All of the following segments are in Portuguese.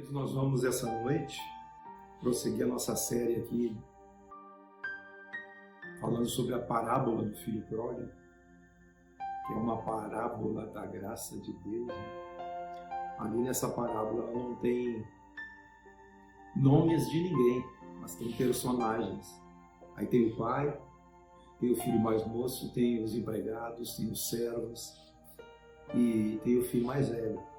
Queridos, nós vamos essa noite prosseguir a nossa série aqui falando sobre a parábola do filho pródigo, que é uma parábola da graça de Deus. Ali nessa parábola ela não tem nomes de ninguém, mas tem personagens. Aí tem o pai, tem o filho mais moço, tem os empregados, tem os servos e tem o filho mais velho.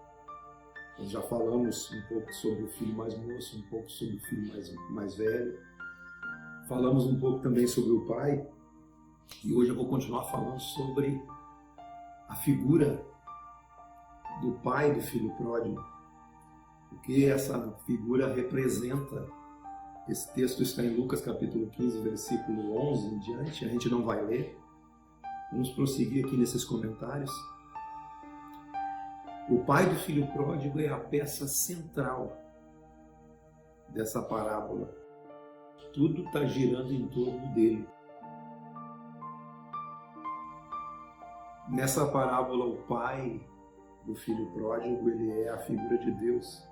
Nós já falamos um pouco sobre o filho mais moço, um pouco sobre o filho mais velho. Falamos um pouco também sobre o pai. E hoje eu vou continuar falando sobre a figura do pai do filho pródigo. O que essa figura representa. Esse texto está em Lucas capítulo 15, versículo 11 em diante. A gente não vai ler. Vamos prosseguir aqui nesses comentários. O pai do filho pródigo é a peça central dessa parábola. Tudo está girando em torno dele. Nessa parábola, o pai do filho pródigo, ele é a figura de Deus.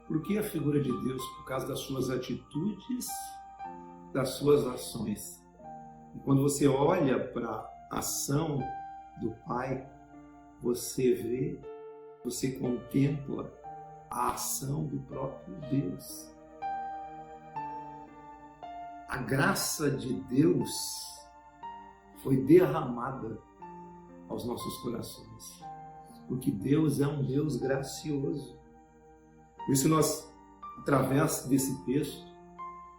Por que a figura de Deus? Por causa das suas atitudes, das suas ações. E quando você olha para a ação do pai, você vê, você contempla a ação do próprio Deus. A graça de Deus foi derramada aos nossos corações, porque Deus é um Deus gracioso. Por isso nós, através desse texto,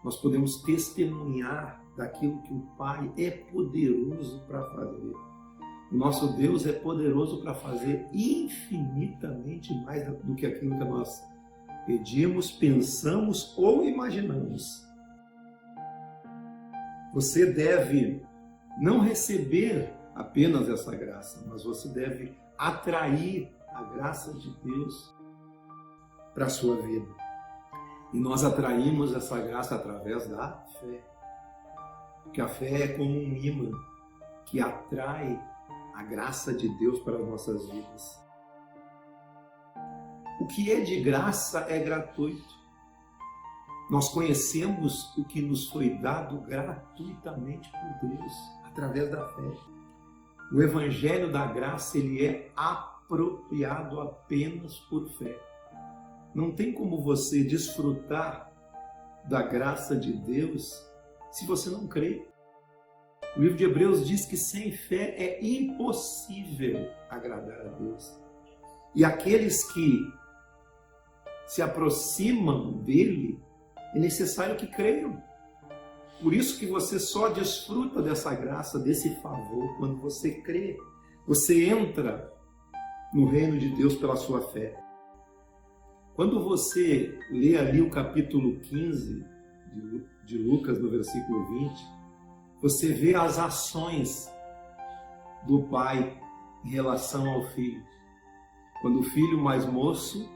nós podemos testemunhar daquilo que o Pai é poderoso para fazer. O nosso Deus é poderoso para fazer infinitamente mais do que aquilo que nós pedimos, pensamos ou imaginamos. Você deve não receber apenas essa graça, mas você deve atrair a graça de Deus para a sua vida. E nós atraímos essa graça através da fé. Porque a fé é como um imã que atrai a graça de Deus para as nossas vidas. O que é de graça é gratuito. Nós conhecemos o que nos foi dado gratuitamente por Deus, através da fé. O Evangelho da Graça, ele é apropriado apenas por fé. Não tem como você desfrutar da graça de Deus se você não crê. O livro de Hebreus diz que sem fé é impossível agradar a Deus. E aqueles que se aproximam dele, é necessário que creiam. Por isso que você só desfruta dessa graça, desse favor, quando você crê. Você entra no reino de Deus pela sua fé. Quando você lê ali o capítulo 15 de Lucas, no versículo 20, você vê as ações do pai em relação ao filho. Quando o filho mais moço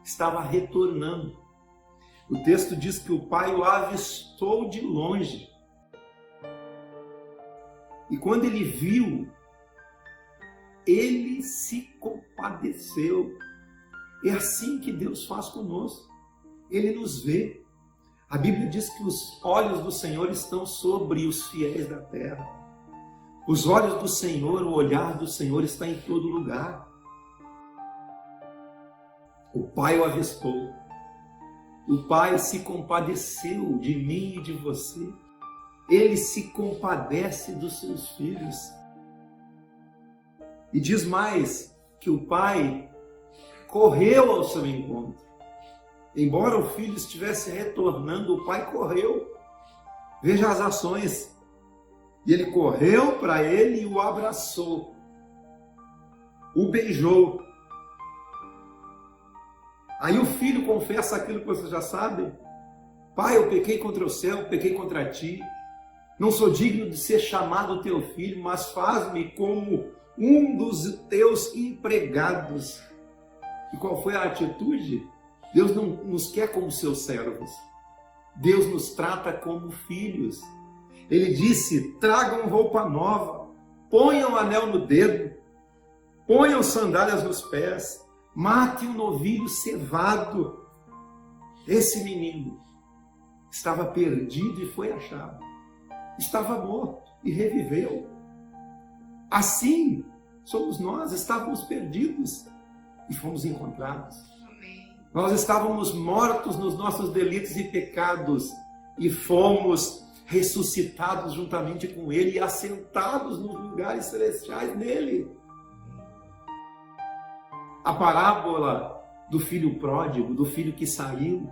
estava retornando, o texto diz que o pai o avistou de longe. E quando ele viu, ele se compadeceu. É assim que Deus faz conosco. Ele nos vê. A Bíblia diz que os olhos do Senhor estão sobre os fiéis da terra. Os olhos do Senhor, o olhar do Senhor está em todo lugar. O Pai o avistou. O Pai se compadeceu de mim e de você. Ele se compadece dos seus filhos. E diz mais, que o Pai correu ao seu encontro. Embora o filho estivesse retornando, o pai correu. Veja as ações. E ele correu para ele e o abraçou. O beijou. Aí o filho confessa aquilo que você já sabe. Pai, eu pequei contra o céu, pequei contra ti. Não sou digno de ser chamado teu filho, mas faz-me como um dos teus empregados. E qual foi a atitude? Deus não nos quer como seus servos. Deus nos trata como filhos. Ele disse, tragam roupa nova, ponham anel no dedo, ponham sandálias nos pés, mate um novilho cevado. Esse menino estava perdido e foi achado. Estava morto e reviveu. Assim somos nós, estávamos perdidos e fomos encontrados. Nós estávamos mortos nos nossos delitos e pecados e fomos ressuscitados juntamente com Ele e assentados nos lugares celestiais nele. A parábola do filho pródigo, do filho que saiu,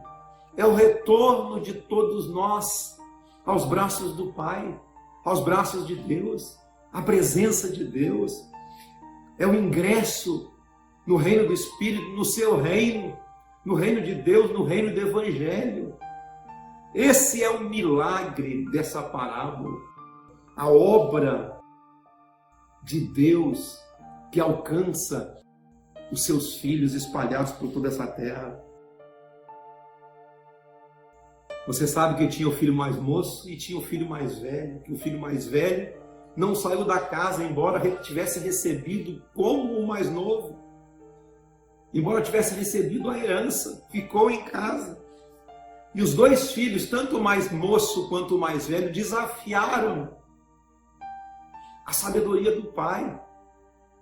é o retorno de todos nós aos braços do Pai, aos braços de Deus, à presença de Deus. É o ingresso no reino do Espírito, no seu reino, no reino de Deus, no reino do Evangelho. Esse é o milagre dessa parábola, a obra de Deus que alcança os seus filhos espalhados por toda essa terra. Você sabe que tinha o filho mais moço e tinha o filho mais velho, que o filho mais velho não saiu da casa, embora tivesse recebido como o mais novo, embora tivesse recebido a herança, ficou em casa. E os dois filhos, tanto o mais moço quanto o mais velho, desafiaram a sabedoria do pai.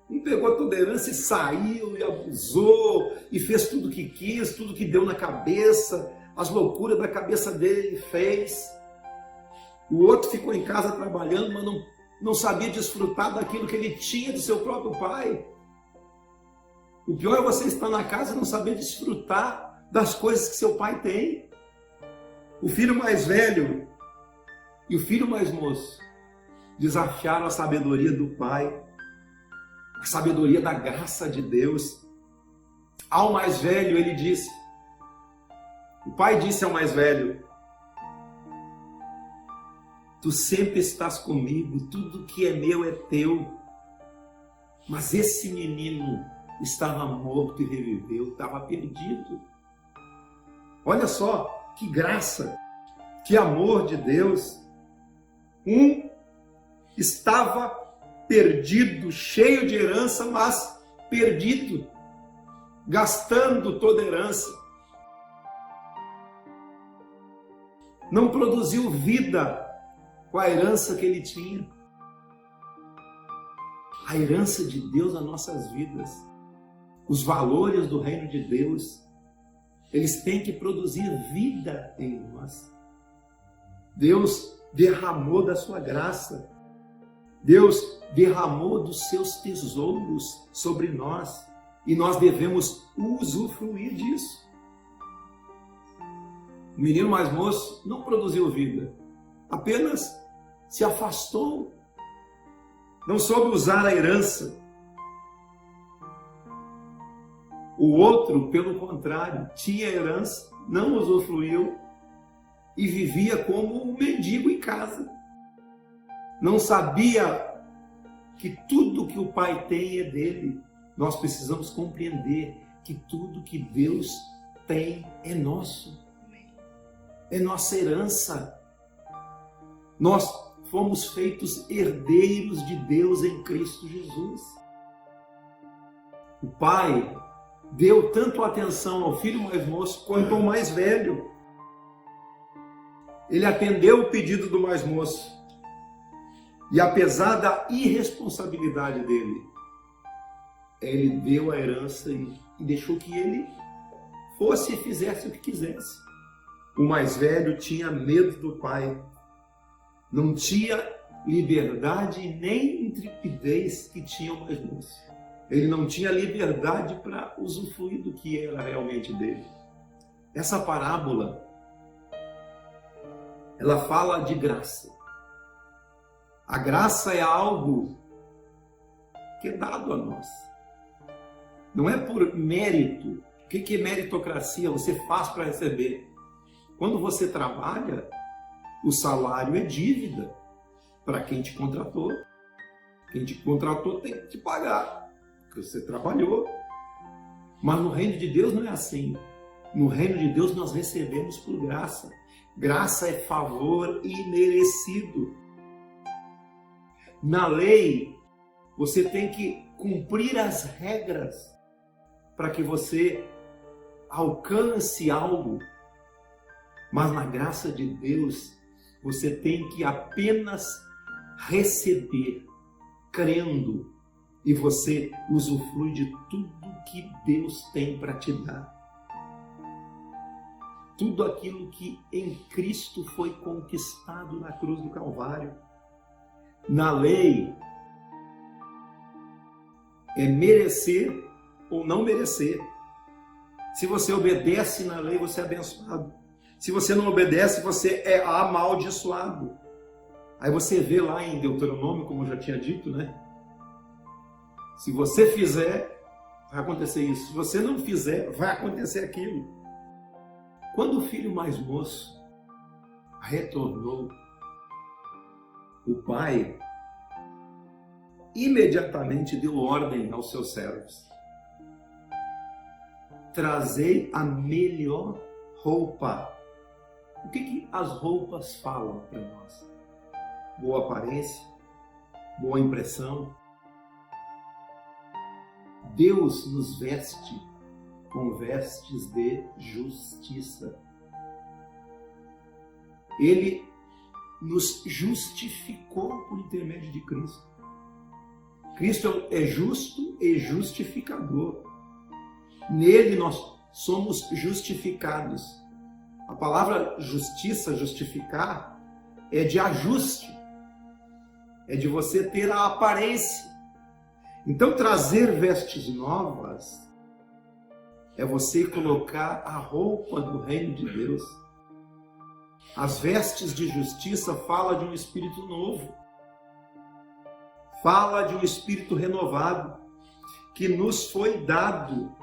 Um pegou toda a herança e saiu, e abusou, e fez tudo o que quis, tudo que deu na cabeça, as loucuras da cabeça dele fez. O outro ficou em casa trabalhando, mas não sabia desfrutar daquilo que ele tinha do seu próprio pai. O pior é você estar na casa e não saber desfrutar das coisas que seu pai tem. O filho mais velho e o filho mais moço desafiaram a sabedoria do pai, a sabedoria da graça de Deus. Ao mais velho ele disse, o pai disse ao mais velho, tu sempre estás comigo, tudo que é meu é teu. Mas esse menino estava morto e reviveu, estava perdido. Olha só que graça, que amor de Deus. Um estava perdido, cheio de herança, mas perdido, gastando toda a herança. Não produziu vida com a herança que ele tinha. A herança de Deus nas nossas vidas, os valores do reino de Deus, eles têm que produzir vida em nós. Deus derramou da sua graça, Deus derramou dos seus tesouros sobre nós e nós devemos usufruir disso. O menino mais moço não produziu vida, apenas se afastou, não soube usar a herança. O outro, pelo contrário, tinha herança, não usufruiu e vivia como um mendigo em casa. Não sabia que tudo que o Pai tem é dele. Nós precisamos compreender que tudo que Deus tem é nosso. É nossa herança. Nós fomos feitos herdeiros de Deus em Cristo Jesus. O Pai deu tanto atenção ao filho mais moço quanto ao mais velho. Ele atendeu o pedido do mais moço. E apesar da irresponsabilidade dele, ele deu a herança e deixou que ele fosse e fizesse o que quisesse. O mais velho tinha medo do pai. Não tinha liberdade nem intrepidez que tinha o mais moço. Ele não tinha liberdade para usufruir do que era realmente dele. Essa parábola, ela fala de graça. A graça é algo que é dado a nós. Não é por mérito. O que é meritocracia? Você faz para receber. Quando você trabalha, o salário é dívida para quem te contratou. Quem te contratou tem que te pagar, porque você trabalhou. Mas no reino de Deus não é assim. No reino de Deus nós recebemos por graça. Graça é favor imerecido. Na lei, você tem que cumprir as regras para que você alcance algo, mas na graça de Deus você tem que apenas receber, crendo, e você usufrui de tudo que Deus tem para te dar. Tudo aquilo que em Cristo foi conquistado na cruz do Calvário. Na lei, é merecer ou não merecer. Se você obedece na lei, você é abençoado. Se você não obedece, você é amaldiçoado. Aí você vê lá em Deuteronômio, como eu já tinha dito, né? Se você fizer, vai acontecer isso. Se você não fizer, vai acontecer aquilo. Quando o filho mais moço retornou, o pai imediatamente deu ordem aos seus servos: trazei a melhor roupa. O que as roupas falam para nós? Boa aparência, boa impressão. Deus nos veste com vestes de justiça. Ele nos justificou por intermédio de Cristo. Cristo é justo e justificador. Nele nós somos justificados. A palavra justiça, justificar, é de ajuste. É de você ter a aparência. Então, trazer vestes novas é você colocar a roupa do reino de Deus. As vestes de justiça falam de um espírito novo. Fala de um espírito renovado que nos foi dado.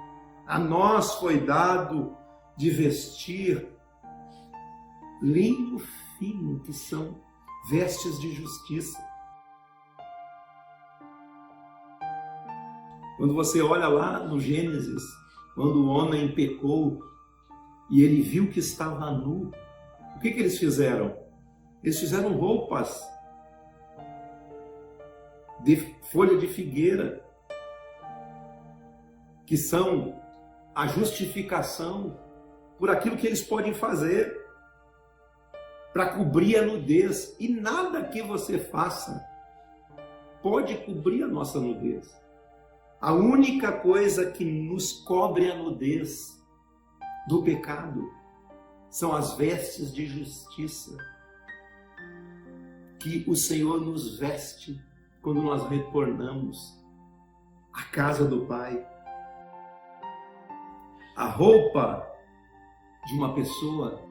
A nós foi dado de vestir linho fino, que são vestes de justiça. Quando você olha lá no Gênesis, quando o homem pecou e ele viu que estava nu, o que eles fizeram? Eles fizeram roupas de folha de figueira, que são a justificação por aquilo que eles podem fazer para cobrir a nudez. E nada que você faça pode cobrir a nossa nudez. A única coisa que nos cobre a nudez do pecado são as vestes de justiça que o Senhor nos veste quando nós retornamos à casa do Pai. A roupa de uma pessoa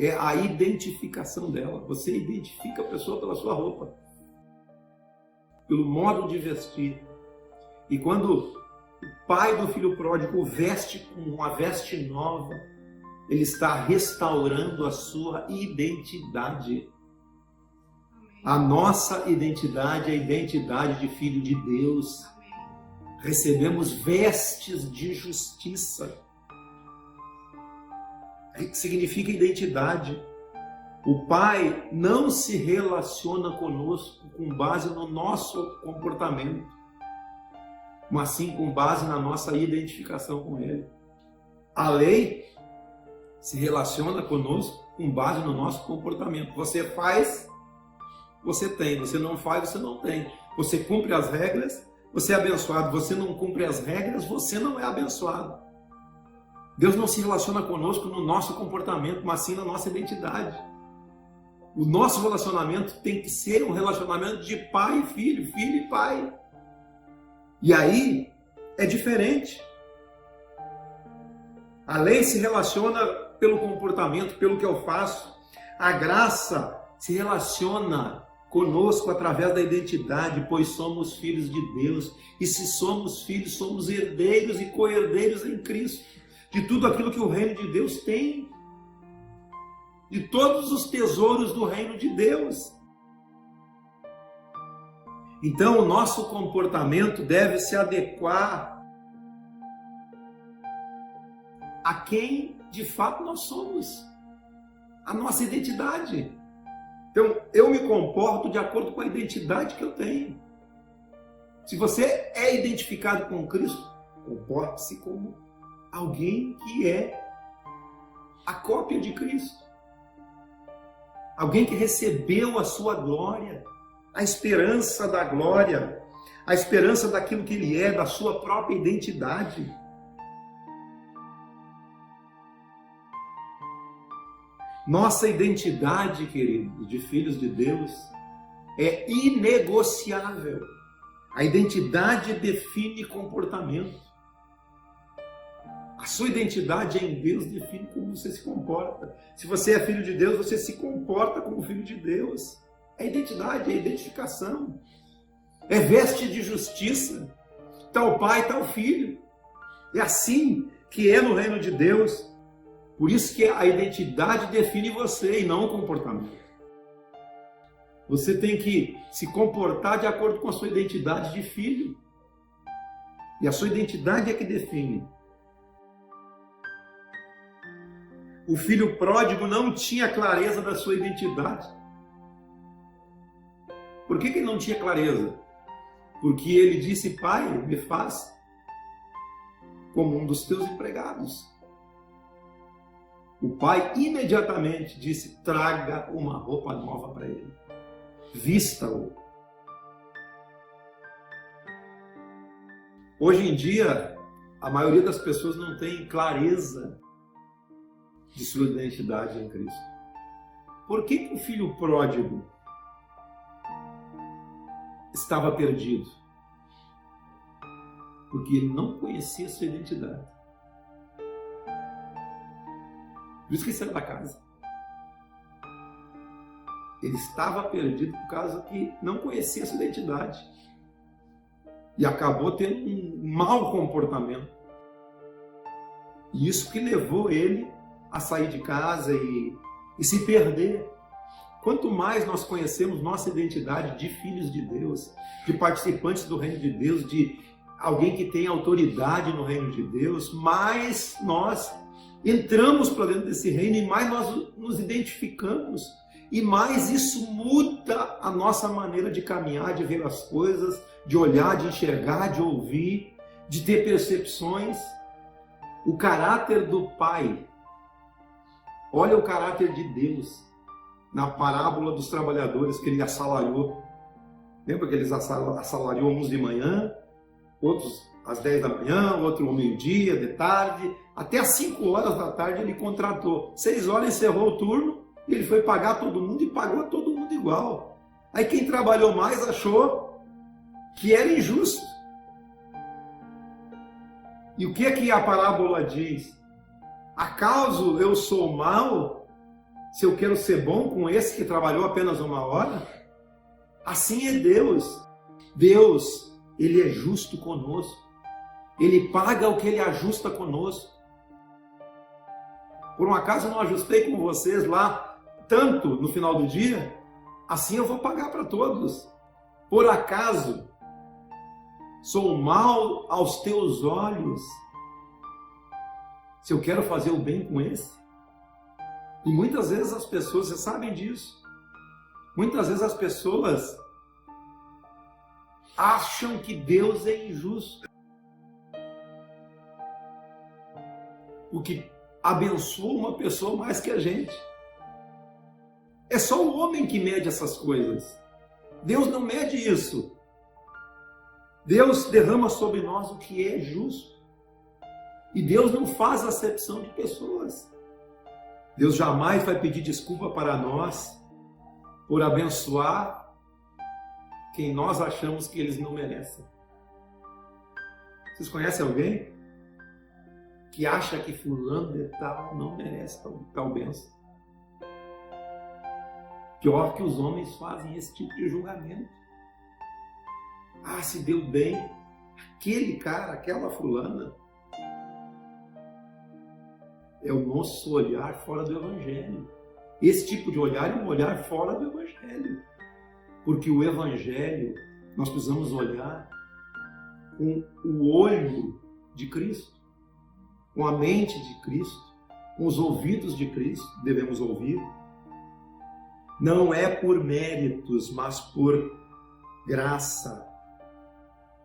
é a identificação dela. Você identifica a pessoa pela sua roupa, pelo modo de vestir. E quando o pai do filho pródigo veste com uma veste nova, ele está restaurando a sua identidade. A nossa identidade é a identidade de filho de Deus. Recebemos vestes de justiça. Significa identidade. O Pai não se relaciona conosco com base no nosso comportamento, mas sim com base na nossa identificação com Ele. A lei se relaciona conosco com base no nosso comportamento. Você faz, você tem. Você não faz, você não tem. Você cumpre as regras, você é abençoado. Você não cumpre as regras, você não é abençoado. Deus não se relaciona conosco no nosso comportamento, mas sim na nossa identidade. O nosso relacionamento tem que ser um relacionamento de pai e filho, filho e pai. E aí é diferente. A lei se relaciona pelo comportamento, pelo que eu faço. A graça se relaciona conosco através da identidade, pois somos filhos de Deus. E se somos filhos, somos herdeiros e co-herdeiros em Cristo, de tudo aquilo que o reino de Deus tem, de todos os tesouros do reino de Deus. Então, o nosso comportamento deve se adequar a quem de fato nós somos, a nossa identidade. Então, eu me comporto de acordo com a identidade que eu tenho. Se você é identificado com Cristo, Comporte-se como alguém que é a cópia de Cristo. Alguém que recebeu a sua glória, a esperança da glória, a esperança daquilo que ele é, da sua própria identidade. Nossa identidade, queridos, de filhos de Deus, é inegociável. A identidade define comportamento. A sua identidade em Deus define como você se comporta. Se você é filho de Deus, você se comporta como filho de Deus. É identidade, é identificação. É veste de justiça. Tal pai, tal filho. É assim que é no reino de Deus. Por isso que a identidade define você e não o comportamento. Você tem que se comportar de acordo com a sua identidade de filho. E a sua identidade é que define. O filho pródigo não tinha clareza da sua identidade. Por que ele não tinha clareza? Porque ele disse: pai, me faz como um dos teus empregados. O pai imediatamente disse: traga uma roupa nova para ele. Vista-o. Hoje em dia, a maioria das pessoas não tem clareza de sua identidade em Cristo. Por que o filho pródigo estava perdido? Porque ele não conhecia sua identidade. Por isso que ele saiu da casa. Ele estava perdido por causa que não conhecia sua identidade. E acabou tendo um mau comportamento. E isso que levou ele a sair de casa e se perder. Quanto mais nós conhecemos nossa identidade de filhos de Deus, de participantes do reino de Deus, de alguém que tem autoridade no reino de Deus, mais nós entramos para dentro desse reino e mais nós nos identificamos. E mais isso muda a nossa maneira de caminhar, de ver as coisas, de olhar, de enxergar, de ouvir, de ter percepções. O caráter do Pai. Olha o caráter de Deus na parábola dos trabalhadores que ele assalariou. Lembra que eles assalariou uns de manhã, outros às 10 da manhã, outro ao meio-dia, de tarde, até às 5 horas da tarde ele contratou. 6 horas encerrou o turno, e ele foi pagar todo mundo e pagou todo mundo igual. Aí quem trabalhou mais achou que era injusto. E o que é que a parábola diz? Acaso eu sou mau se eu quero ser bom com esse que trabalhou apenas 1 hora? Assim é Deus. Deus, Ele é justo conosco. Ele paga o que Ele ajusta conosco. Por um acaso eu não ajustei com vocês lá tanto no final do dia? Assim eu vou pagar para todos. Por acaso sou mal aos teus olhos se eu quero fazer o bem com esse? E muitas vezes as pessoas, vocês sabem disso, muitas vezes as pessoas acham que Deus é injusto, porque abençoa uma pessoa mais que a gente. É só o homem que mede essas coisas. Deus não mede isso. Deus derrama sobre nós o que é justo. E Deus não faz acepção de pessoas. Deus jamais vai pedir desculpa para nós por abençoar quem nós achamos que eles não merecem. Vocês conhecem alguém que acha que fulano de tal não merece tal bênção? Pior que os homens fazem esse tipo de julgamento. Ah, se deu bem, aquele cara, aquela fulana. É o nosso olhar fora do Evangelho. Esse tipo de olhar é um olhar fora do Evangelho. Porque o Evangelho, nós precisamos olhar com o olho de Cristo, com a mente de Cristo, com os ouvidos de Cristo, devemos ouvir. Não é por méritos, mas por graça.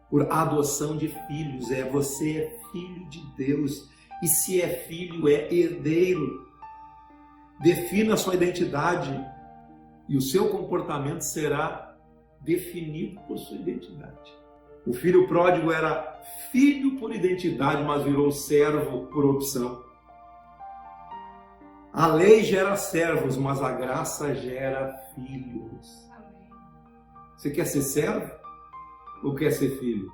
por adoção de filhos. Você é filho de Deus. E se é filho, é herdeiro. Defina a sua identidade e o seu comportamento será definido por sua identidade. O filho pródigo era filho por identidade, mas virou servo por opção. A lei gera servos, mas a graça gera filhos. Você quer ser servo ou quer ser filho?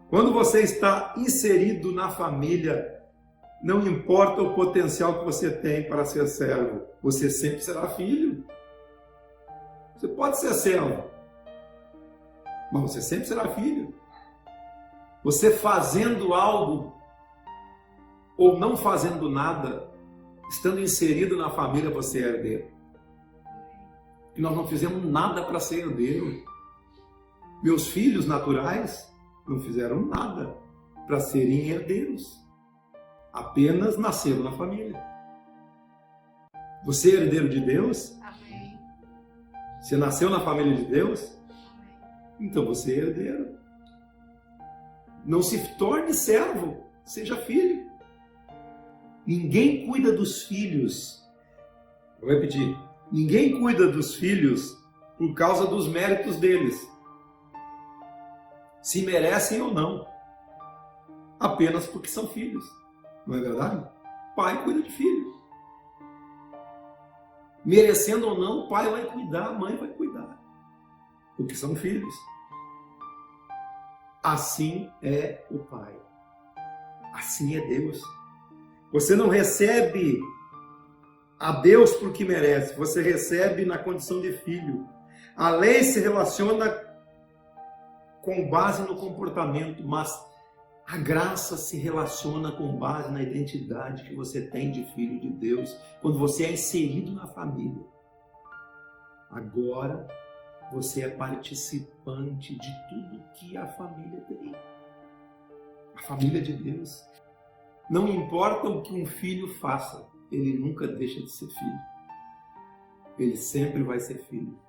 Quando você está inserido na família, não importa o potencial que você tem para ser servo, você sempre será filho. Você pode ser servo, mas você sempre será filho. Você fazendo algo ou não fazendo nada, estando inserido na família, você é herdeiro. E nós não fizemos nada para ser herdeiro. Meus filhos naturais não fizeram nada para serem herdeiros. Apenas nasceram na família. Você é herdeiro de Deus? Amém. Você nasceu na família de Deus? Então você é herdeiro. Não se torne servo, seja filho. Ninguém cuida dos filhos. Vou repetir. Ninguém cuida dos filhos por causa dos méritos deles. Se merecem ou não. Apenas porque são filhos. Não é verdade? Pai cuida de filho. Merecendo ou não, o pai vai cuidar, a mãe vai cuidar. Porque são filhos. Assim é o Pai. Assim é Deus. Você não recebe a Deus porque merece, você recebe na condição de filho. A lei se relaciona com base no comportamento, mas a graça se relaciona com base na identidade que você tem de filho de Deus, quando você é inserido na família. Agora você é participante de tudo que a família tem. A família de Deus. Não importa o que um filho faça, ele nunca deixa de ser filho. Ele sempre vai ser filho.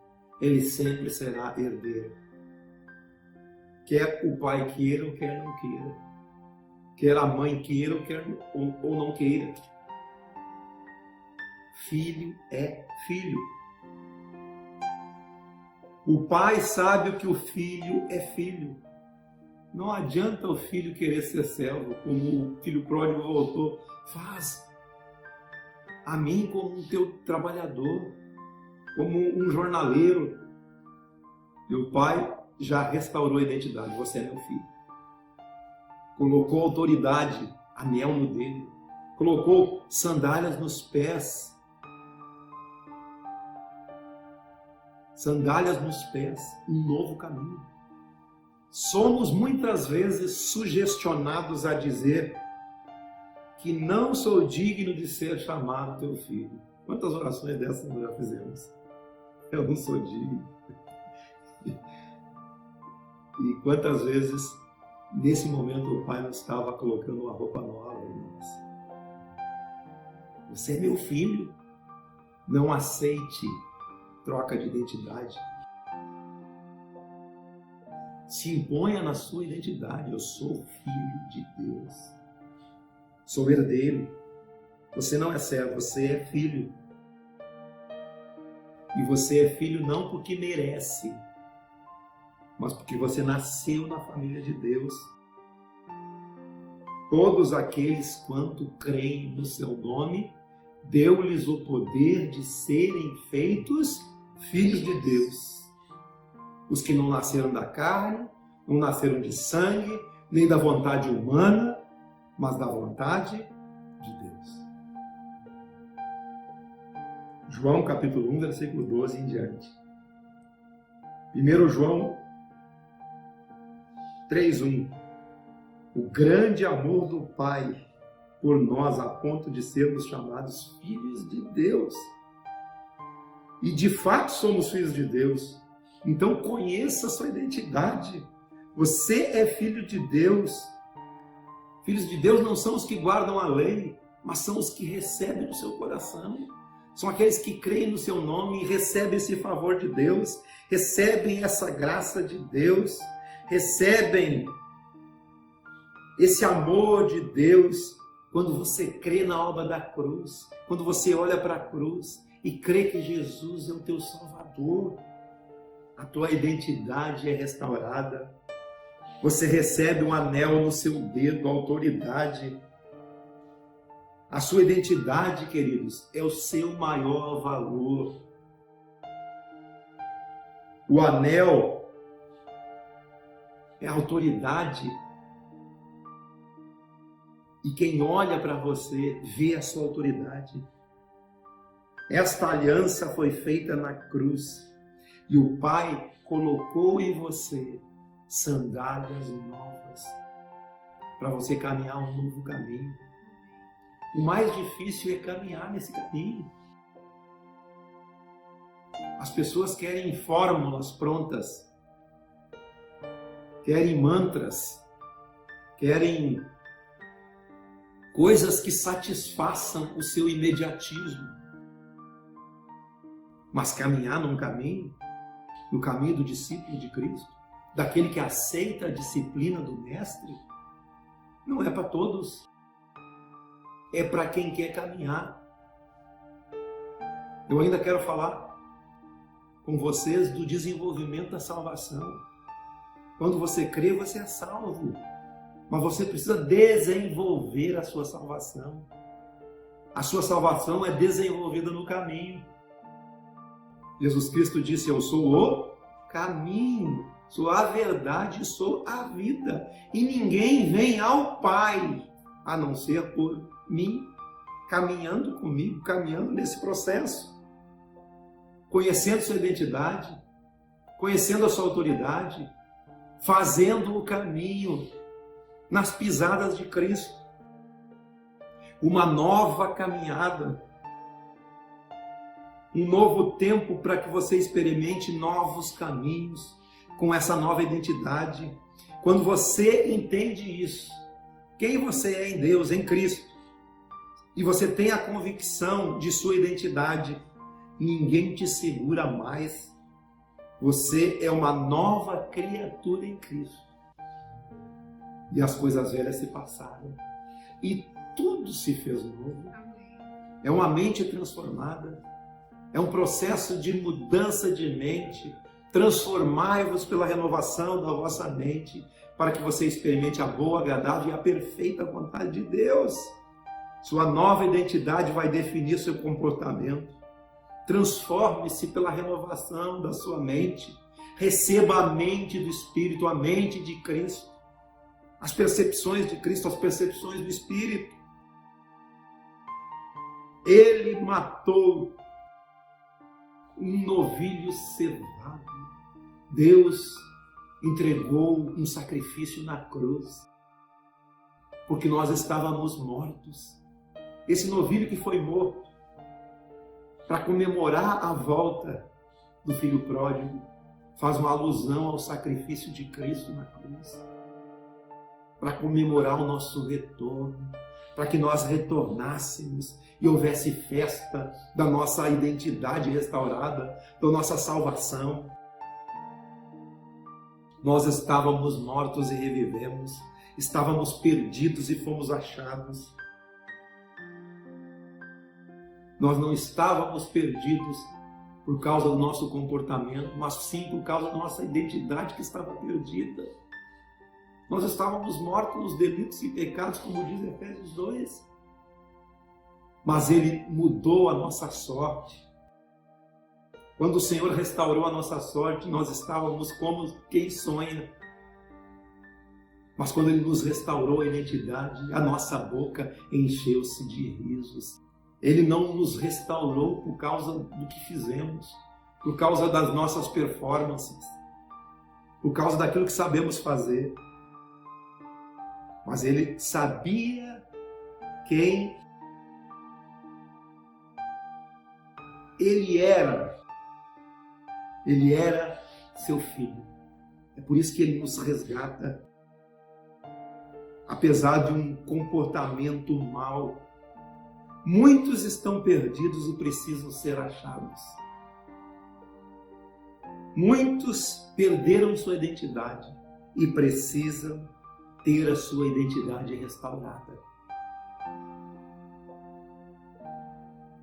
Ele sempre será herdeiro. Quer o pai queira ou quer não queira. Quer a mãe queira ou não queira. Filho é filho. O pai sabe o que o filho é filho. Não adianta o filho querer ser servo, como o filho pródigo voltou. Faz a mim como um teu trabalhador, como um jornaleiro. E o pai já restaurou a identidade. Você é meu filho. Colocou autoridade, anel no dedo. Colocou sandálias nos pés. Sandálias nos pés, um novo caminho. Somos muitas vezes sugestionados a dizer que não sou digno de ser chamado teu filho. Quantas orações dessas nós já fizemos? Eu não sou digno. E quantas vezes, nesse momento, o Pai nos estava colocando uma roupa nova em nós. Você é meu filho. Não aceite troca de identidade. Se imponha na sua identidade. Eu sou filho de Deus. Sou herdeiro. Você não é servo, você é filho. E você é filho não porque merece, mas porque você nasceu na família de Deus. Todos aqueles quanto creem no seu nome, deu-lhes o poder de serem feitos filhos de Deus. Os que não nasceram da carne, não nasceram de sangue, nem da vontade humana, mas da vontade de Deus. João capítulo 1, versículo 12 em diante. 1 João 3:1. O grande amor do Pai por nós a ponto de sermos chamados filhos de Deus. E de fato somos filhos de Deus. Então conheça a sua identidade. Você é filho de Deus. Filhos de Deus não são os que guardam a lei, mas são os que recebem no seu coração. São aqueles que creem no seu nome e recebem esse favor de Deus, recebem essa graça de Deus. recebem esse amor de Deus quando você crê na obra da cruz, quando você olha para a cruz e crê que Jesus é o teu Salvador. A tua identidade é restaurada. Você recebe um anel no seu dedo, autoridade. A sua identidade, queridos, é o seu maior valor. O anel é a autoridade. E quem olha para você vê a sua autoridade. Esta aliança foi feita na cruz. E o Pai colocou em você sandálias novas para você caminhar um novo caminho. O mais difícil é caminhar nesse caminho. As pessoas querem fórmulas prontas, querem mantras, querem coisas que satisfaçam o seu imediatismo. Mas caminhar num caminho, no caminho do discípulo de Cristo, daquele que aceita a disciplina do Mestre, não é para todos. É para quem quer caminhar. Eu ainda quero falar com vocês do desenvolvimento da salvação. Quando você crê, você é salvo. Mas você precisa desenvolver a sua salvação. A sua salvação é desenvolvida no caminho. Jesus Cristo disse: eu sou o caminho, sou a verdade, sou a vida. E ninguém vem ao Pai a não ser por mim, caminhando comigo, caminhando nesse processo. Conhecendo sua identidade, conhecendo a sua autoridade, fazendo o caminho nas pisadas de Cristo. Uma nova caminhada, um novo tempo para que você experimente novos caminhos com essa nova identidade. Quando você entende isso, quem você é em Deus, em Cristo, e você tem a convicção de sua identidade, ninguém te segura mais. Você é uma nova criatura em Cristo. E as coisas velhas se passaram. E tudo se fez novo. É uma mente transformada. É um processo de mudança de mente. Transformai-vos pela renovação da vossa mente, para que você experimente a boa, agradável e a perfeita vontade de Deus. Sua nova identidade vai definir seu comportamento. Transforme-se pela renovação da sua mente. Receba a mente do Espírito, a mente de Cristo. As percepções de Cristo, as percepções do Espírito. Ele matou um novilho cevado. Deus entregou um sacrifício na cruz, porque nós estávamos mortos. Esse novilho que foi morto, para comemorar a volta do filho pródigo, faz uma alusão ao sacrifício de Cristo na cruz, para comemorar o nosso retorno, para que nós retornássemos e houvesse festa da nossa identidade restaurada, da nossa salvação. Nós estávamos mortos e revivemos, estávamos perdidos e fomos achados. Nós não estávamos perdidos por causa do nosso comportamento, mas sim por causa da nossa identidade que estava perdida. Nós estávamos mortos nos delitos e pecados, como diz Efésios 2. Mas Ele mudou a nossa sorte. Quando o Senhor restaurou a nossa sorte, nós estávamos como quem sonha. Mas quando Ele nos restaurou a identidade, a nossa boca encheu-se de risos. Ele não nos restaurou por causa do que fizemos, por causa das nossas performances, por causa daquilo que sabemos fazer. Mas Ele sabia quem Ele era. Ele era seu filho. É por isso que Ele nos resgata. Apesar de um comportamento mau, muitos estão perdidos e precisam ser achados. Muitos perderam sua identidade e precisam ter a sua identidade restaurada.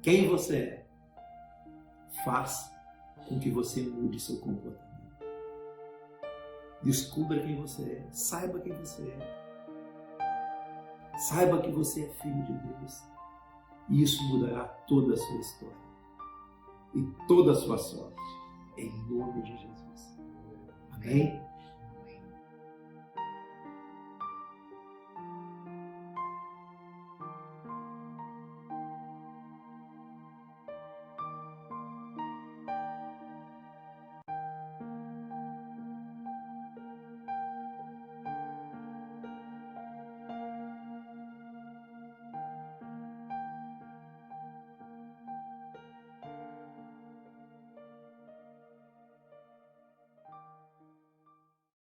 Quem você é faz com que você mude seu comportamento. Descubra quem você é, saiba quem você é. Saiba que você é filho de Deus. E isso mudará toda a sua história e toda a sua sorte, em nome de Jesus. Amém?